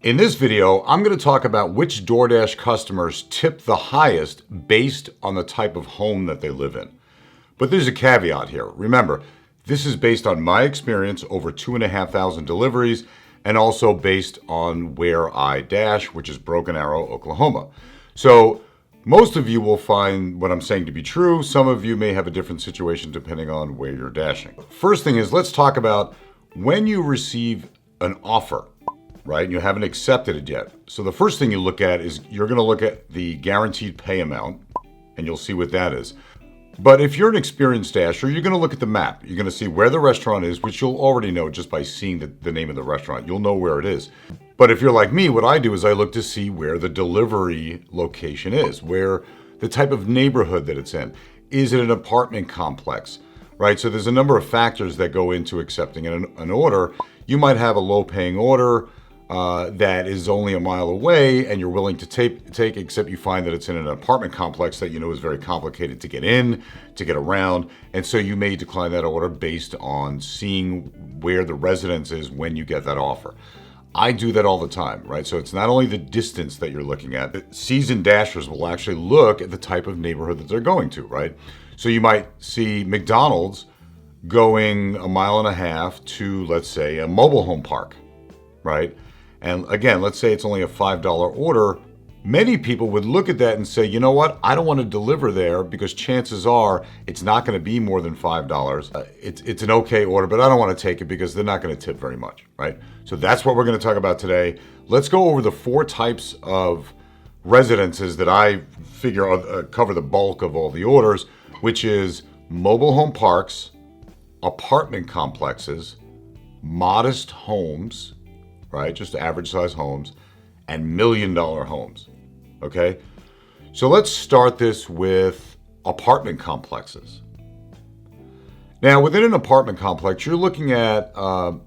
In this video, I'm going to talk about which DoorDash customers tip the highest based on the type of home that they live in. But there's a caveat here. Remember, this is based on my experience over 2,500 deliveries and also based on where I dash, which is Broken Arrow, Oklahoma. So most of you will find what I'm saying to be true. Some of you may have a different situation depending on where you're dashing. First thing is, let's talk about when you receive an offer. Right? You haven't accepted it yet. So the first thing you look at is you're going to look at the guaranteed pay amount, and you'll see what that is. But if you're an experienced dasher, you're going to look at the map. You're going to see where the restaurant is, which you'll already know just by seeing the name of the restaurant. You'll know where it is. But if you're like me, what I do is I look to see where the delivery location is, where the type of neighborhood that it's in. Is it an apartment complex? Right? So there's a number of factors that go into accepting an order. You might have a low-paying order that is only a mile away and you're willing to take, except you find that it's in an apartment complex that you know is very complicated to get in, to get around, and so you may decline that order based on seeing where the residence is when you get that offer. I do that all the time, right? So it's not only the distance that you're looking at, but seasoned dashers will actually look at the type of neighborhood that they're going to, right? So you might see McDonald's going 1.5 miles to, let's say, a mobile home park, right? And again, let's say it's only a $5 order. Many people would look at that and say, you know what? I don't want to deliver there because chances are it's not going to be more than $5. It's an okay order, but I don't want to take it because they're not going to tip very much, right? So that's what we're going to talk about today. Let's go over the 4 types of residences that I figure cover the bulk of all the orders, which is mobile home parks, apartment complexes, modest homes, right? Just average size homes, and $1 million homes. Okay? So let's start this with apartment complexes. Now, within an apartment complex, you're looking at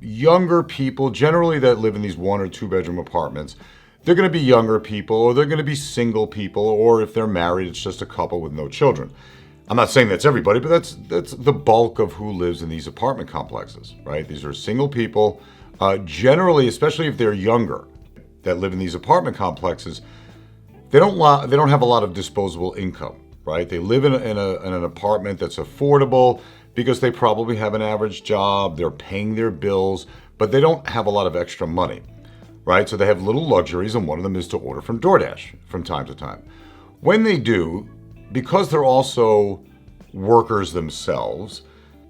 younger people, generally that live in these 1 or 2 bedroom apartments. They're going to be younger people, or they're going to be single people, or if they're married, it's just a couple with no children. I'm not saying that's everybody, but that's the bulk of who lives in these apartment complexes, right? These are single people. Generally, especially if they're younger, that live in these apartment complexes, they don't have a lot of disposable income, right? They live in an apartment that's affordable because they probably have an average job, they're paying their bills, but they don't have a lot of extra money, right? So they have little luxuries, and one of them is to order from DoorDash from time to time. When they do, because they're also workers themselves,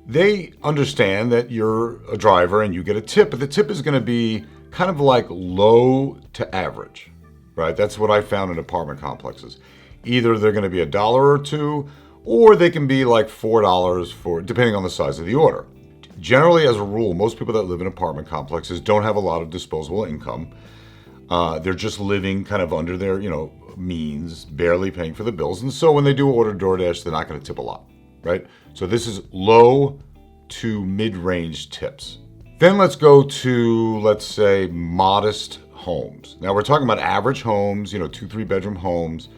they understand that you're a driver and you get a tip, but the tip is going to be kind of like low to average, right? That's what I found in apartment complexes. Either they're going to be $1 or $2, or they can be like $4 depending on the size of the order. Generally, as a rule, most people that live in apartment complexes don't have a lot of disposable income. They're just living kind of under their, means, barely paying for the bills. And so when they do order DoorDash, they're not going to tip a lot. Right? So this is low to mid-range tips. Then let's go to, let's say, modest homes. Now we're talking about average homes, 2-3 bedroom homes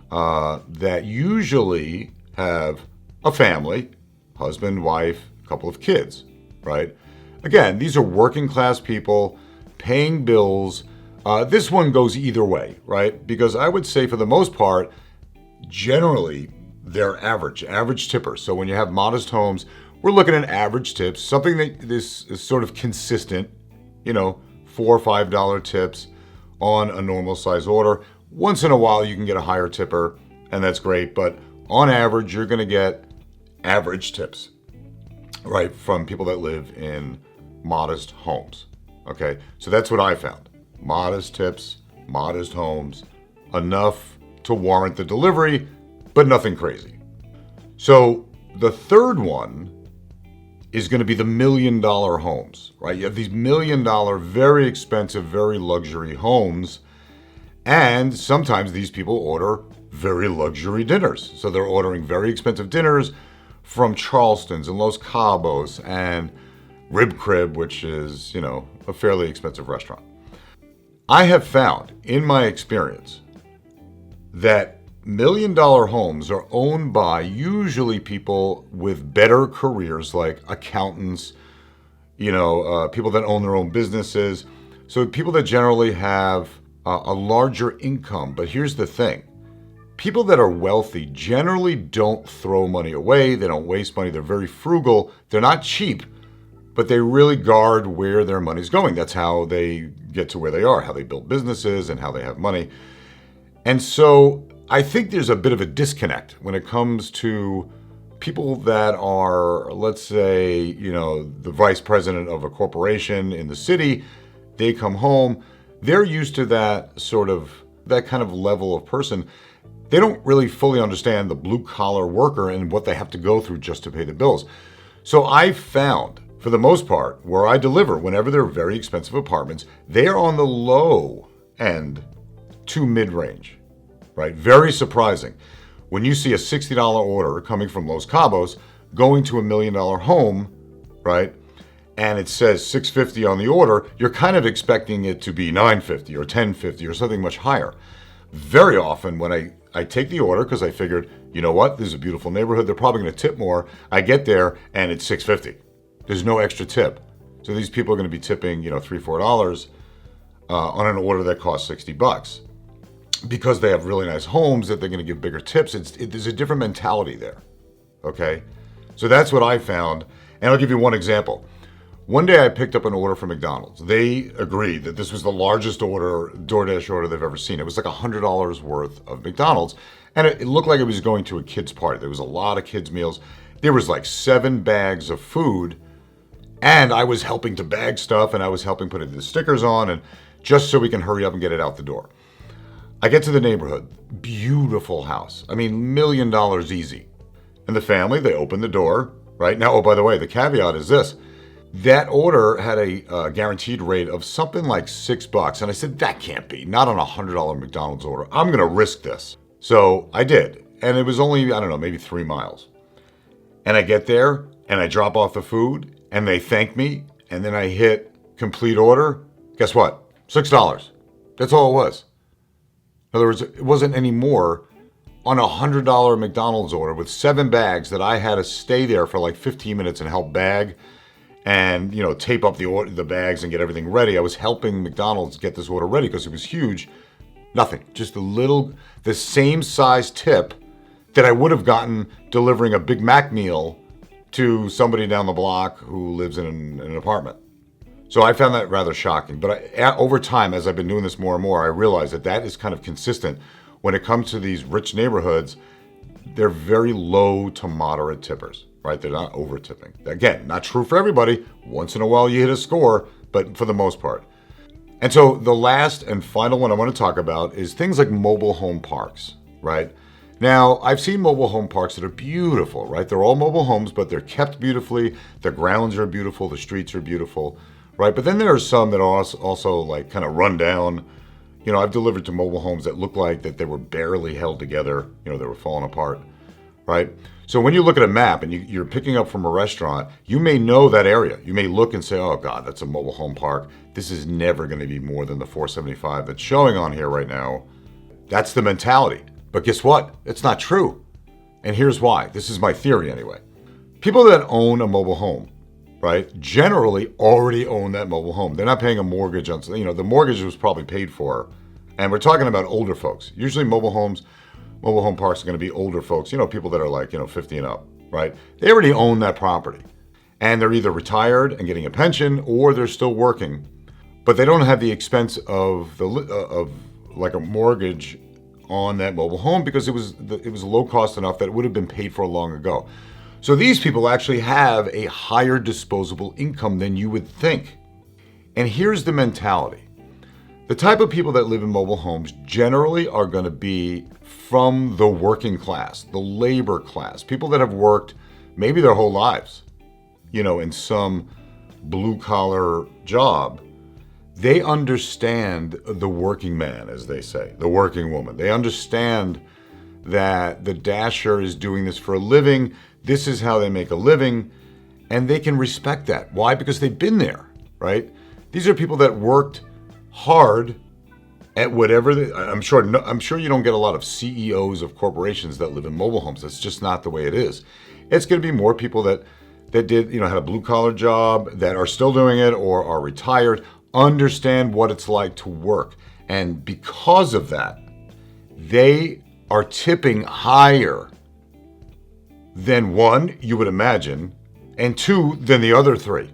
that usually have a family, husband, wife, a couple of kids, right? Again, these are working class people paying bills. This one goes either way, right? Because I would say for the most part, generally, they're average tippers. So when you have modest homes, we're looking at average tips, something that this is sort of consistent, $4 or $5 tips on a normal size order. Once in a while, you can get a higher tipper, and that's great. But on average, you're going to get average tips, right, from people that live in modest homes. Okay, so that's what I found. Modest tips, modest homes, enough to warrant the delivery, but nothing crazy. So the third one is going to be the $1 million homes, right? You have these $1 million, very expensive, very luxury homes, and sometimes these people order very luxury dinners. So they're ordering very expensive dinners from Charleston's and Los Cabos and Rib Crib, which is, a fairly expensive restaurant. I have found, in my experience, that $1 million homes are owned by usually people with better careers, like accountants, people that own their own businesses. So people that generally have a larger income. But here's the thing. People that are wealthy generally don't throw money away. They don't waste money. They're very frugal. They're not cheap, but they really guard where their money's going. That's how they get to where they are, how they build businesses and how they have money. And so I think there's a bit of a disconnect when it comes to people that are, let's say, the vice president of a corporation in the city. They come home, they're used to that kind of level of person. They don't really fully understand the blue collar worker and what they have to go through just to pay the bills. So I found, for the most part, where I deliver, whenever they're very expensive apartments, they are on the low end to mid-range, right? Very surprising. When you see a $60 order coming from Los Cabos going to $1 million home, right? And it says $650 on the order, you're kind of expecting it to be $950 or $1050 or something much higher. Very often when I take the order, because I figured, you know what, this is a beautiful neighborhood, they're probably going to tip more. I get there and it's $650. There's no extra tip. So these people are going to be tipping, $3, $4 on an order that costs $60. Because they have really nice homes that they're going to give bigger tips. There's a different mentality there, okay? So that's what I found, and I'll give you one example. One day I picked up an order from McDonald's. They agreed that this was the largest DoorDash order they've ever seen. It was like $100 worth of McDonald's, and it looked like it was going to a kid's party. There was a lot of kids' meals. There was like 7 bags of food, and I was helping to bag stuff, and I was helping put the stickers on, and just so we can hurry up and get it out the door. I get to the neighborhood, beautiful house. I mean, $1 million easy. And the family, they open the door, right? Now, oh, by the way, the caveat is this. That order had a guaranteed rate of something like $6. And I said, that can't be, not on a $100 McDonald's order. I'm going to risk this. So I did. And it was only, I don't know, maybe 3 miles. And I get there and I drop off the food and they thank me. And then I hit complete order. Guess what? $6. That's all it was. In other words, it wasn't any more on a $100 McDonald's order with 7 bags that I had to stay there for like 15 minutes and help bag and, tape up the bags and get everything ready. I was helping McDonald's get this order ready because it was huge. Nothing, just the same size tip that I would have gotten delivering a Big Mac meal to somebody down the block who lives in an apartment. So I found that rather shocking. But over time, as I've been doing this more and more, I realized that is kind of consistent. When it comes to these rich neighborhoods, they're very low to moderate tippers, right? They're not over tipping. Again, not true for everybody. Once in a while you hit a score, but for the most part. And so the last and final one I want to talk about is things like mobile home parks, right? Now, I've seen mobile home parks that are beautiful, right? They're all mobile homes, but they're kept beautifully. The grounds are beautiful. The streets are beautiful. Right, but then there are some that are also like kind of run down. I've delivered to mobile homes that look like that they were barely held together. They were falling apart, right? So when you look at a map and you're picking up from a restaurant, you may know that area. You may look and say, oh God, that's a mobile home park. This is never going to be more than the $475 that's showing on here right now. That's the mentality. But guess what? It's not true. And here's why. This is my theory anyway. People that own a mobile home, right, generally already own that mobile home. They're not paying a mortgage on, the mortgage was probably paid for. And we're talking about older folks. Usually mobile home parks are going to be older folks, people that are like, 50 and up, right? They already own that property. And they're either retired and getting a pension or they're still working. But they don't have the expense of like a mortgage on that mobile home because it was low cost enough that it would have been paid for long ago. So these people actually have a higher disposable income than you would think. And here's the mentality. The type of people that live in mobile homes generally are going to be from the working class, the labor class, people that have worked maybe their whole lives, in some blue-collar job. They understand the working man, as they say, the working woman. They understand that the dasher is doing this for a living. This is how they make a living, and they can respect that. Why? Because they've been there, right? These are people that worked hard at whatever. I'm sure you don't get a lot of CEOs of corporations that live in mobile homes. That's just not the way it is. It's going to be more people that did, had a blue collar job, that are still doing it or are retired. understand what it's like to work. And because of that, they are tipping higher than one, you would imagine, and two, than the other three.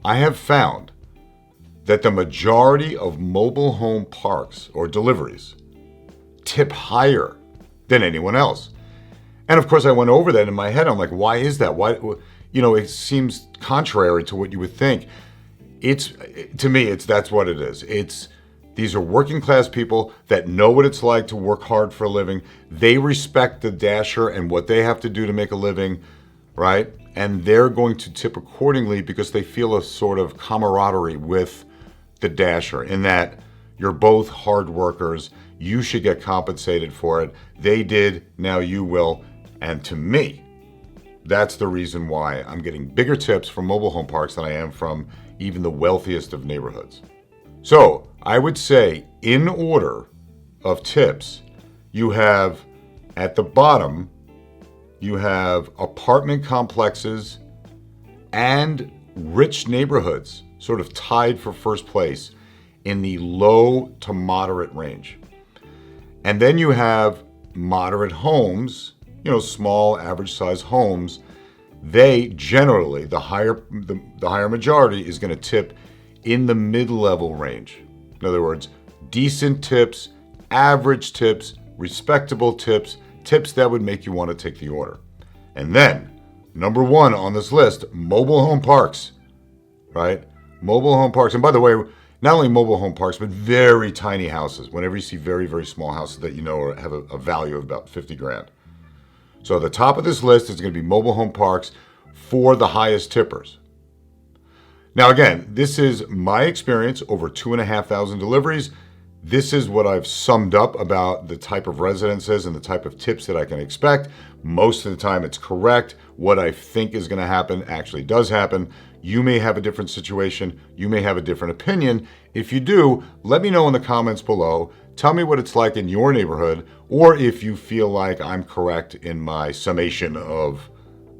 I have found that the majority of mobile home parks or deliveries tip higher than anyone else. And of course, I went over that in my head. I'm like, why is that? Why? It seems contrary to what you would think. To me, that's what it is. These are working class people that know what it's like to work hard for a living. They respect the dasher and what they have to do to make a living, right? And they're going to tip accordingly because they feel a sort of camaraderie with the dasher in that you're both hard workers. You should get compensated for it. They did, now you will. And to me, that's the reason why I'm getting bigger tips from mobile home parks than I am from even the wealthiest of neighborhoods. So I would say, in order of tips, you have at the bottom, you have apartment complexes and rich neighborhoods sort of tied for first place in the low to moderate range. And then you have moderate homes, small, average size homes. They generally, the higher majority is going to tip in the mid-level range. In other words, decent tips, average tips, respectable tips, tips that would make you want to take the order. And then, number one on this list, mobile home parks, right? Mobile home parks. And by the way, not only mobile home parks, but very tiny houses. Whenever you see very, very small houses that have a value of about 50 grand. So the top of this list is going to be mobile home parks for the highest tippers. Now, again, this is my experience over 2,500 deliveries. This is what I've summed up about the type of residences and the type of tips that I can expect. Most of the time it's correct. What I think is going to happen actually does happen. You may have a different situation. You may have a different opinion. If you do, let me know in the comments below. Tell me what it's like in your neighborhood, or if you feel like I'm correct in my summation of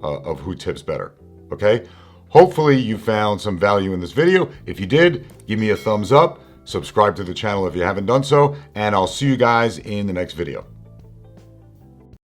who tips better, okay? Hopefully you found some value in this video. If you did, give me a thumbs up, subscribe to the channel if you haven't done so, and I'll see you guys in the next video.